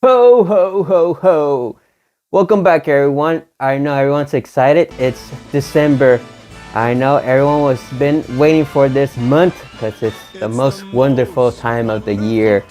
Ho, ho, ho, ho. Welcome back, everyone. I know everyone's excited. It's December. I know everyone was been waiting for this month because it's the most wonderful time of the year.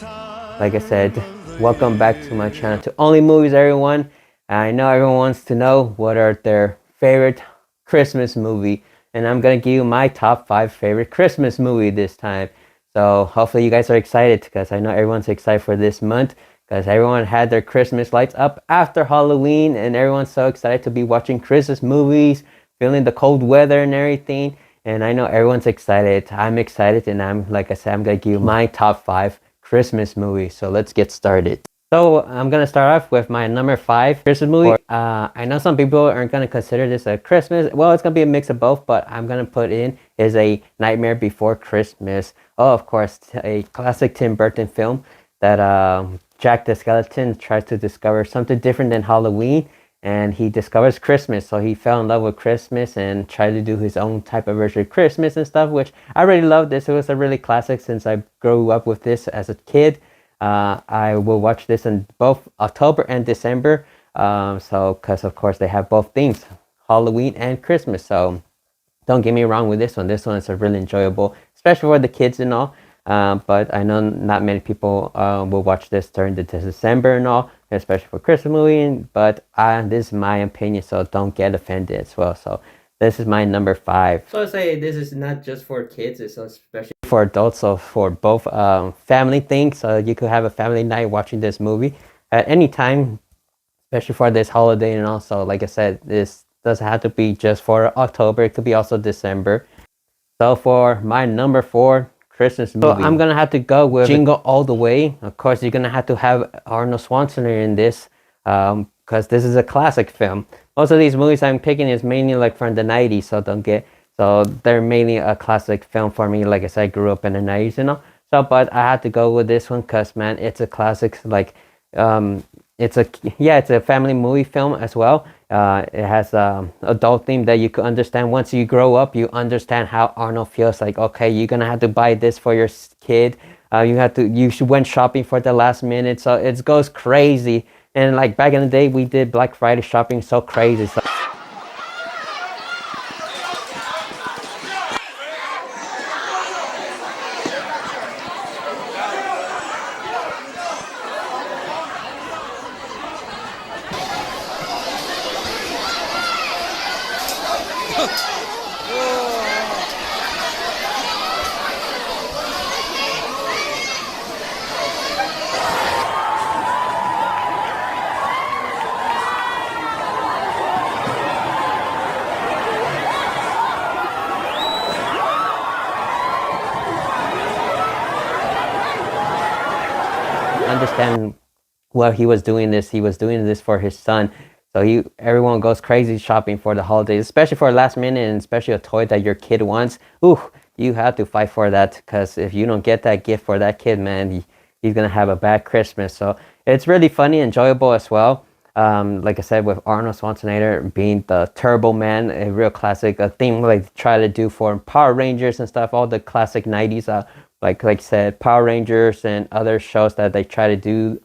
Like I said, welcome back to my channel to Only Movies, everyone. I know everyone wants to know what are their favorite Christmas movie, and I'm gonna give you my top 5 favorite Christmas movie this time. So hopefully you guys are excited because I know everyone's excited for this month because everyone had their Christmas lights up after Halloween, and everyone's so excited to be watching Christmas movies, feeling the cold weather and everything. And I know everyone's excited. I'm excited, and like I said, I'm gonna give you my top 5 Christmas movies. So let's get started. So I'm gonna start off with my number 5 Christmas movie. I know some people aren't gonna consider this a Christmas. Well, it's gonna be a mix of both, but I'm gonna put in is a Nightmare Before Christmas. Oh, of course, a classic Tim Burton film that Jack the Skeleton tries to discover something different than Halloween, and he discovers Christmas. So he fell in love with Christmas and tried to do his own type of version of Christmas and stuff, which I really love this. It was a really classic since I grew up with this as a kid. I will watch this in both October and December. So, because of course they have both themes, Halloween and Christmas. So don't get me wrong with this one. This one is a really enjoyable, especially for the kids and all. But I know not many people will watch this during the December and all, especially for Christmas movie. But this is my opinion, so don't get offended as well. So this is my number 5. So I say this is not just for kids; it's especially for adults. So for both family things, so you could have a family night watching this movie at any time, especially for this holiday. And also, like I said, this doesn't have to be just for October; it could be also December. So for my number 4 Christmas movie, so I'm gonna have to go with Jingle All the Way. Of course, you're gonna have to have Arnold Schwarzenegger in this, because this is a classic film. Most of these movies I'm picking is mainly like from the '90s, so they're mainly a classic film for me. Like I said, I grew up in the '90s, you know. So, but I had to go with this one because man, it's a classic. Like, um, it's a family movie film as well. It has adult theme that you could understand. Once you grow up, you understand how Arnold feels. Like, okay, you're gonna have to buy this for your kid. You should went shopping for the last minute, so it goes crazy. And like back in the day, we did Black Friday shopping so crazy. So understand what he was doing this. He was doing this for his son. So everyone goes crazy shopping for the holidays, especially for last minute, and especially a toy that your kid wants. Ooh, you have to fight for that because if you don't get that gift for that kid, man, he's gonna have a bad Christmas. So it's really funny, enjoyable as well. Like I said, with Arnold Schwarzenegger being the Turbo Man, a real classic, a thing like try to do for Power Rangers and stuff, all the classic '90s, like I said, Power Rangers and other shows that they try to do.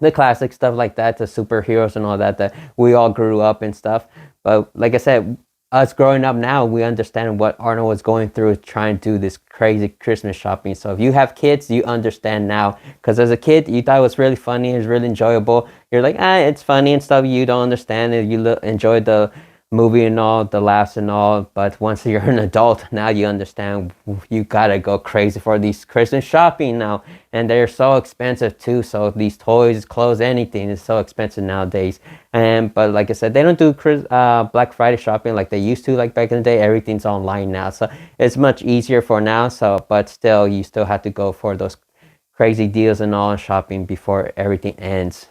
The classic stuff like that, the superheroes and all that we all grew up and stuff. But like I said, us growing up now, we understand what Arnold was going through trying to do this crazy Christmas shopping. So if you have kids, you understand now. Because as a kid, you thought it was really funny, it was really enjoyable. You're like, it's funny and stuff. You don't understand it. You enjoy the movie and all, the laughs and all. But once you're an adult, now you understand you gotta go crazy for these Christmas shopping now. And they're so expensive too. So these toys, clothes, anything is so expensive nowadays. But like I said, they don't do Black Friday shopping like they used to, like back in the day. Everything's online now, so it's much easier for now. So, but still, you still have to go for those crazy deals and all shopping before everything ends.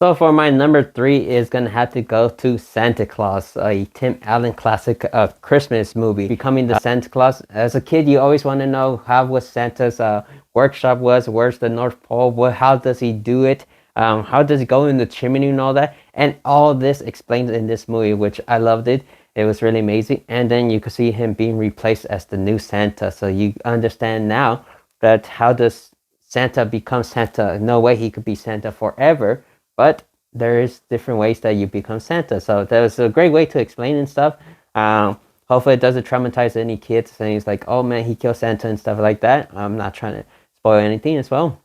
So for my number 3 is gonna have to go to Santa Claus, a Tim Allen classic Christmas movie. Becoming the Santa Claus. As a kid, you always want to know how was Santa's workshop was, where's the North Pole, how does he do it, how does he go in the chimney and all that. And all this explained in this movie, which I loved it. It was really amazing. And then you could see him being replaced as the new Santa. So you understand now that how does Santa becomes Santa. No way he could be Santa forever, but there is different ways that you become Santa. So that was a great way to explain and stuff. Hopefully it doesn't traumatize any kids saying it's like, oh man, he killed Santa and stuff like that. I'm not trying to spoil anything as well.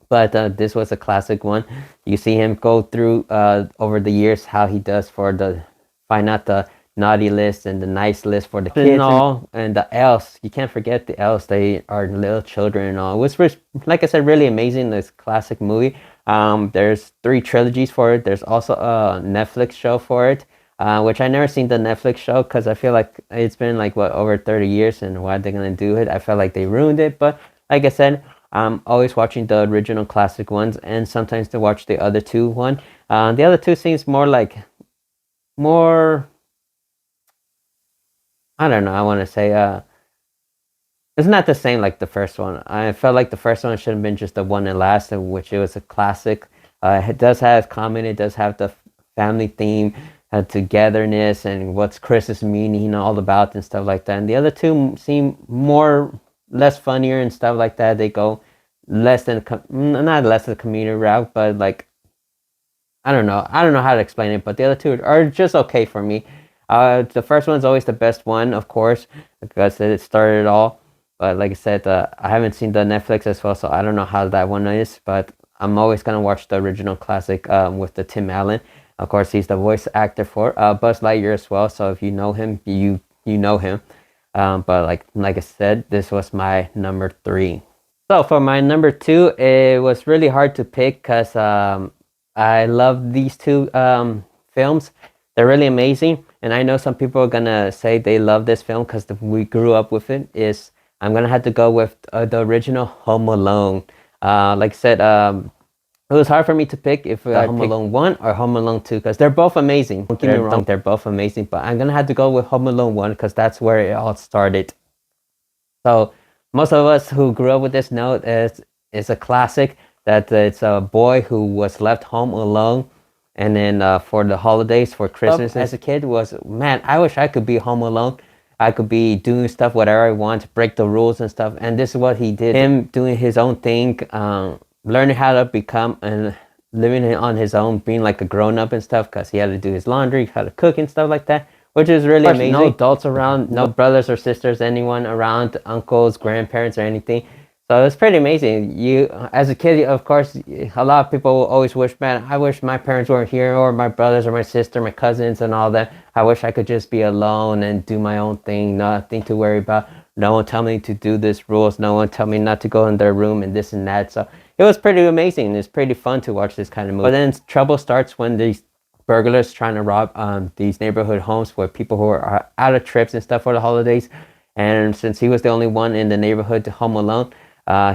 But this was a classic one. You see him go through over the years how he does for the find out the naughty list and the nice list for the kids and all, and the elves. You can't forget the elves. They are little children and all. It was, like I said, really amazing. This classic movie. There's 3 trilogies for it. There's also a Netflix show for it, which I never seen the Netflix show because I feel like it's been like what over 30 years, and why they're gonna do it? I felt like they ruined it. But like I said, I'm always watching the original classic ones, and sometimes to watch the other two one. The other two seems more like more. I don't know. I want to say it's not the same like the first one. I felt like the first one should have been just the one and last, in which it was a classic. It does have comedy. It does have the family theme, togetherness, and what's Chris's meaning all about and stuff like that. And the other two seem more less funnier and stuff like that. They go less than not less than the comedic route, but like I don't know. I don't know how to explain it, but the other two are just okay for me. The first one's always the best one, of course, because it started it all. But like I said, I haven't seen the Netflix as well, so I don't know how that one is. But I'm always gonna watch the original classic with the Tim Allen. Of course, he's the voice actor for Buzz Lightyear as well. So if you know him, you know him. But like I said, this was my number 3. So for my number 2, it was really hard to pick because I love these two films. They're really amazing, and I know some people are gonna say they love this film because we grew up with it. I'm gonna have to go with the original Home Alone. Like I said, it was hard for me to pick if Home Alone 1 or Home Alone 2 because they're both amazing. Don't get me wrong, they're both amazing, but I'm gonna have to go with Home Alone 1 because that's where it all started. So most of us who grew up with this know it's a classic that it's a boy who was left home alone, and then for the holidays, for Christmas as a kid was, man, I wish I could be home alone. I could be doing stuff whatever I want, break the rules and stuff. And this is what he did. Him doing his own thing, learning how to become and living on his own, being like a grown up and stuff, because he had to do his laundry, how to cook and stuff like that, which is really amazing. No adults around, no brothers or sisters, anyone around, uncles, grandparents, or anything. So it's pretty amazing. You, as a kid, of course, a lot of people always wish, man, I wish my parents weren't here, or my brothers, or my sister, my cousins, and all that. I wish I could just be alone and do my own thing, nothing to worry about. No one tell me to do this rules. No one tell me not to go in their room and this and that. So it was pretty amazing. It's pretty fun to watch this kind of movie. But then trouble starts when these burglars trying to rob these neighborhood homes with people who are out of trips and stuff for the holidays. And since he was the only one in the neighborhood home alone,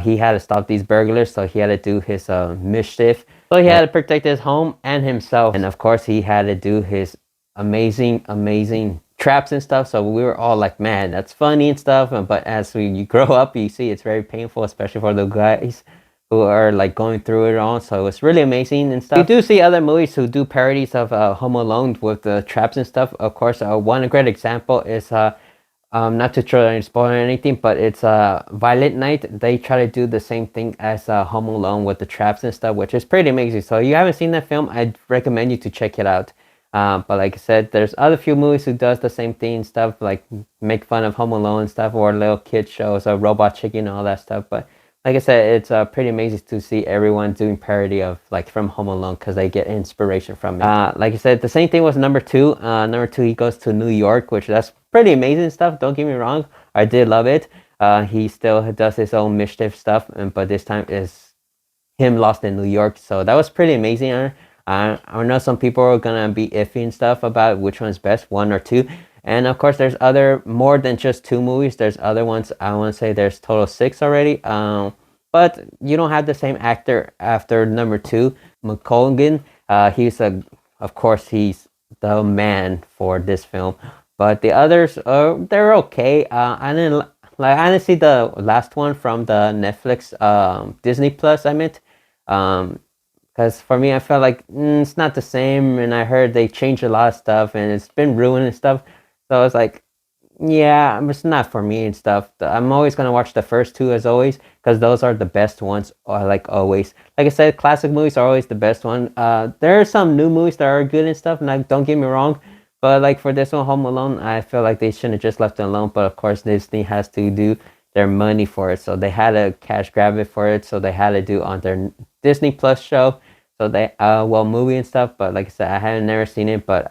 he had to stop these burglars, so he had to do his mischief. So he had to protect his home and himself. And of course, he had to do his amazing traps and stuff. So we were all like, man, that's funny and stuff. But as you grow up, you see it's very painful, especially for the guys who are like going through it all. So it's really amazing and stuff. You do see other movies who do parodies of Home Alone with the traps and stuff. Of course, one great example is not to try to spoil anything, but it's Violent Night. They try to do the same thing as Home Alone with the traps and stuff, which is pretty amazing. So if you haven't seen that film, I'd recommend you to check it out. But like I said, there's other few movies who does the same thing and stuff, like make fun of Home Alone and stuff, or little kid shows, or Robot Chicken and all that stuff. But like I said, it's pretty amazing to see everyone doing parody of like from Home Alone because they get inspiration from it. Like I said, the same thing was number 2. Number 2, he goes to New York, which that's pretty amazing stuff. Don't get me wrong, I did love it. He still does his own mischief stuff, but this time is him lost in New York. So that was pretty amazing. I know some people are gonna be iffy and stuff about which one's best, 1 or 2. And of course, there's other more than just 2 movies. There's other ones. I want to say there's total 6 already. But you don't have the same actor after number 2, McColgan. Of course, he's the man for this film. But the others, they're okay. I didn't see the last one from the Netflix, Disney Plus. I meant, because for me, I felt like it's not the same, and I heard they changed a lot of stuff, and it's been ruined and stuff. So I was like, yeah, it's not for me and stuff. I'm always gonna watch the first 2 as always, because those are the best ones. Like always, like I said, classic movies are always the best one. There are some new movies that are good and stuff, and like, don't get me wrong, but like for this one, Home Alone, I feel like they shouldn't have just left it alone. But of course, Disney has to do their money for it, so they had to cash grab it for it. So they had to do on their Disney Plus show. So they well, movie and stuff. But like I said, I haven't never seen it. But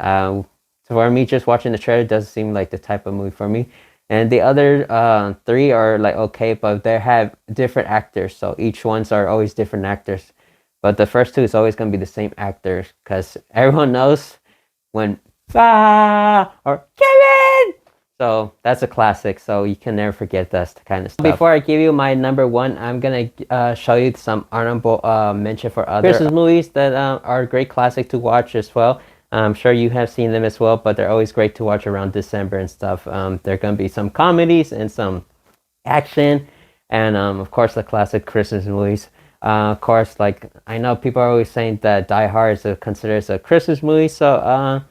for me, just watching the trailer doesn't seem like the type of movie for me. And the other three are like okay, but they have different actors. So each ones are always different actors. But the first two is always gonna be the same actors because everyone knows when or Kevin. So that's a classic. So you can never forget that kind of stuff. Before I give you my number one, I'm gonna show you some honorable mention for other Christmas movies that are great classic to watch as well. I'm sure you have seen them as well, but they're always great to watch around December and stuff. There are gonna be some comedies and some action, and of course the classic Christmas movies. Of course, like I know people are always saying that Die Hard is considered as a Christmas movie, so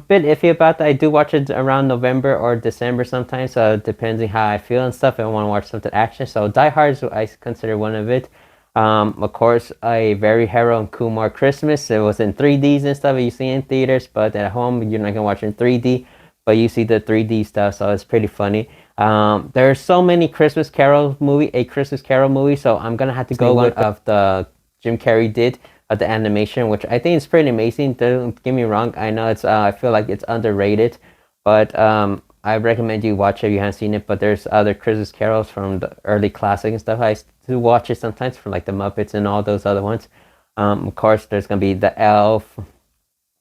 bit iffy about that. I do watch it around November or December sometimes, so depending how I feel and stuff. I want to watch something action, so Die Hard is I consider one of it. Of course, a very Harold and Kumar Christmas. It was in 3Ds and stuff. You see in theaters, but at home you're not gonna watch in 3D. But you see the 3D stuff, so it's pretty funny. There are so many Christmas Carol movie, so I'm gonna have to go with one of the Jim Carrey did the animation, which I think is pretty amazing. Don't get me wrong. I know it's I feel like it's underrated, but I recommend you watch it if you haven't seen it. But there's other Christmas carols from the early classic and stuff. I do watch it sometimes for like the Muppets and all those other ones. Of course, there's gonna be the Elf,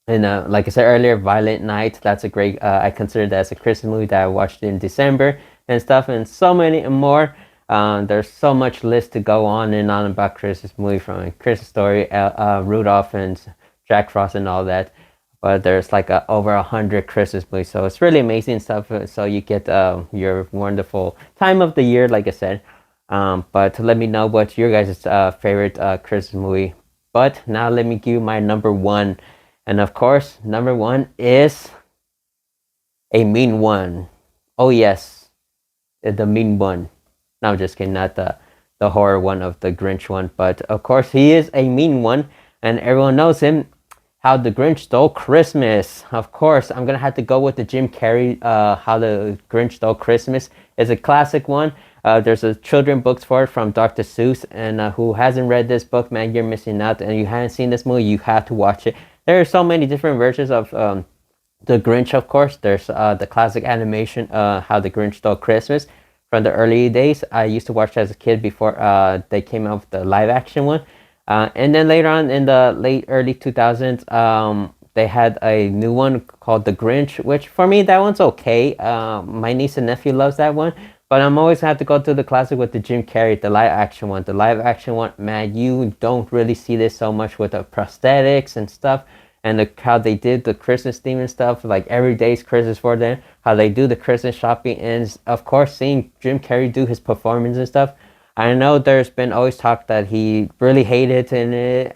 and like I said earlier, Violent Night. That's a great. I consider that as a Christmas movie that I watched in December and stuff, and so many more. There's so much list to go on and on about Christmas movie, from Christmas Story, Rudolph and Jack Frost and all that. But there's like over 100 Christmas movies, so it's really amazing stuff. So you get your wonderful time of the year, like I said. But let me know what your guys' favorite Christmas movie. But now let me give you my number one, and of course, number one is A Mean One. Oh yes, the Mean One. No, I'm just kidding, not the horror one of the Grinch one. But of course, he is a mean one, and everyone knows him. How the Grinch Stole Christmas. Of course, I'm gonna have to go with the Jim Carrey. How the Grinch Stole Christmas is a classic one. There's a children books for it from Dr. Seuss, and who hasn't read this book, man, you're missing out. And you haven't seen this movie, you have to watch it. There are so many different versions of the Grinch. Of course, there's the classic animation, How the Grinch Stole Christmas. From the early days, I used to watch as a kid before they came out with the live action one. And then later on in the early 2000s, they had a new one called The Grinch, which for me, that one's okay. My niece and nephew loves that one. But I'm always have to go to the classic with the Jim Carrey, the live action one. The live action one, man, you don't really see this so much with the prosthetics and stuff. And how they did the Christmas theme and stuff, like every day's Christmas for them, how they do the Christmas shopping, and of course seeing Jim Carrey do his performance and stuff. I know there's been always talk that he really hated in it,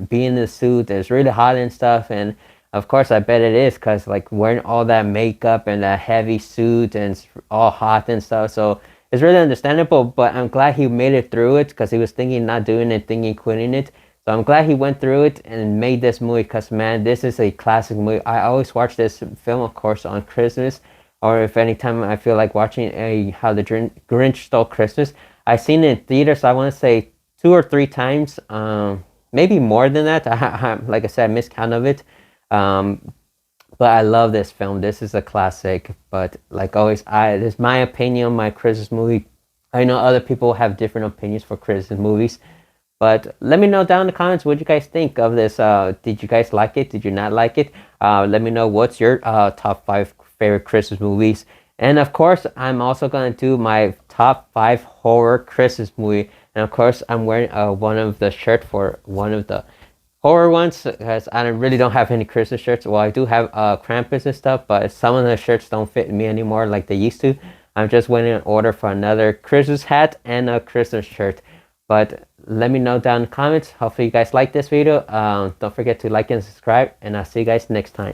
being in the suit, it's really hot and stuff, and of course I bet it is, because like wearing all that makeup and that heavy suit and it's all hot and stuff, so it's really understandable. But I'm glad he made it through it, because he was thinking not doing it, thinking quitting it. So I'm glad he went through it and made this movie, because man, this is a classic movie. I always watch this film, of course, on Christmas, or if anytime I feel like watching How the Grinch Stole Christmas. I've seen it in theaters, I want to say 2 or 3 times, maybe more than that. Like I said, I missed count of it. But I love this film. This is a classic. But like always, this is my opinion on my Christmas movie. I know other people have different opinions for Christmas movies. But let me know down in the comments what you guys think of this. Did you guys like it? Did you not like it? Let me know what's your top 5 favorite Christmas movies. And of course, I'm also going to do my top 5 horror Christmas movie. And of course, I'm wearing one of the shirt for one of the horror ones, because I really don't have any Christmas shirts. Well, I do have Krampus and stuff, but some of the shirts don't fit me anymore like they used to. I'm just waiting in order for another Christmas hat and a Christmas shirt. But let me know down in the comments. Hopefully you guys like this video. Don't forget to like and subscribe, and I'll see you guys next time.